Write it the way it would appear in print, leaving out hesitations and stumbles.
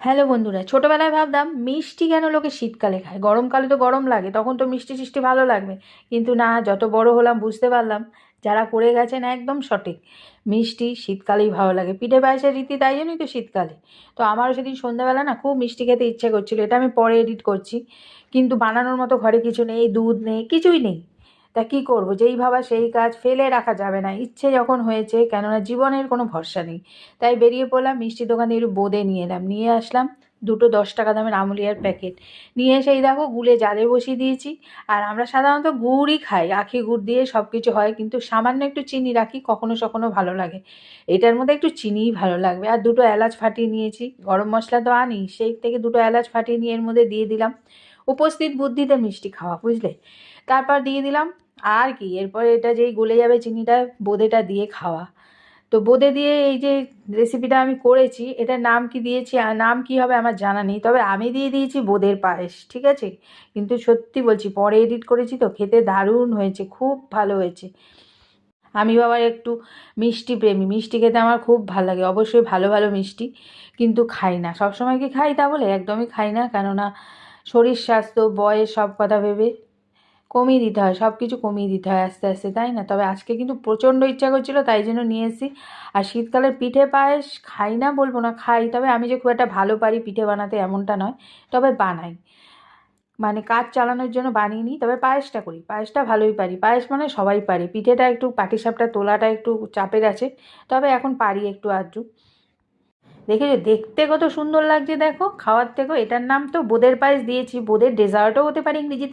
Hello বন্ধুরা, ছোটোবেলায় ভাবতাম মিষ্টি কেন লোকে শীতকালে খায়, গরমকালে তো গরম লাগে, তখন তো মিষ্টি টিষ্টি ভালো লাগবে। কিন্তু না, যত বড় হলাম বুঝতে পারলাম যারা করে গেছেন একদম সঠিক। মিষ্টি শীতকালেই ভালো লাগে, পিঠে পায়েসের রীতি তাই জন্যই তো শীতকালে। তো আমারও সেদিন সন্ধ্যাবেলা না খুব মিষ্টি খেতে ইচ্ছে করছিল, এটা আমি পরে এডিট করছি। কিন্তু বানানোর মতো ঘরে কিছু নেই, দুধ নেই, কিছুই নেই। তা কী করবো, যেই ভাবা সেই কাজ, ফেলে রাখা যাবে না, ইচ্ছে যখন হয়েছে, কেননা জীবনের কোনো ভরসা নেই। তাই বেরিয়ে পড়লাম, মিষ্টির দোকান থেকে একটু বোঁদে নিয়ে এলাম, নিয়ে আসলাম দুটো 10 টাকা দামের আমুলিয়ার প্যাকেট। নিয়ে এসে এই দেখো গুলে জালে বসিয়ে দিয়েছি। আর আমরা সাধারণত গুড়ই খাই, আখি গুড় দিয়ে সব কিছু হয়, কিন্তু সামান্য একটু চিনি রাখি, কখনো সখনো ভালো লাগে। এটার মধ্যে একটু চিনিই ভালো লাগবে। আর দুটো এলাচ ফাটিয়ে নিয়েছি, গরম মশলা তো আনি, সেই থেকে দুটো এলাচ ফাটিয়ে নিয়ে এর মধ্যে দিয়ে দিলাম। উপস্থিত বুদ্ধিতে মিষ্টি খাওয়া, বুঝলে। তারপর দিয়ে দিলাম, আর কি, এরপরে এটা যেই গলে যাবে চিনিটা, বোঁদেটা দিয়ে খাওয়া। তো বোঁদে দিয়ে এই যে রেসিপিটা আমি করেছি, এটার নাম কি দিয়েছি আর নাম কি হবে আমার জানা নেই, তবে আমি দিয়ে দিয়েছি বোঁদের পায়েস, ঠিক আছে। কিন্তু সত্যি বলছি, পরে এডিট করেছি তো, খেতে দারুণ হয়েছে, খুব ভালো হয়েছে। আমি বাবার একটু মিষ্টি প্রেমী, মিষ্টি খেতে আমার খুব ভালো লাগে, অবশ্যই ভালো ভালো মিষ্টি। কিন্তু খাই না, সবসময় কি খাই তা বলে একদমই খাই না, কেননা শরীর স্বাস্থ্য বয়স সব কথা ভেবে কমিয়ে দিতে হয়, সব কিছু কমিয়ে দিতে হয় আস্তে আস্তে, তাই না। তবে আজকে কিন্তু প্রচণ্ড ইচ্ছা করছিল, তাই জন্য নিয়ে এসেছি। আর শীতকালের পিঠে পায়েস খাই না বলবো না, খাই, তবে আমি যে খুব একটা ভালো পারি পিঠে বানাতে এমনটা নয়, তবে বানাই। মানে কাজ চালানোর জন্য বানিয়ে নিই, তবে পায়েসটা করি, পায়েসটা ভালোই পারি। পায়েস মানে সবাই পারে, পিঠেটা একটু পাটিসাপটা তোলাটা একটু চাপের আছে, তবে এখন পারি একটু আধটু। দেখেছো দেখতে কত সুন্দর লাগছে, দেখো, খাওয়ার থেকেও। এটার নাম তো বোঁদের পায়েস দিয়েছি, বোঁদের ডেজার্টও হতে পারে ইংরেজিতে।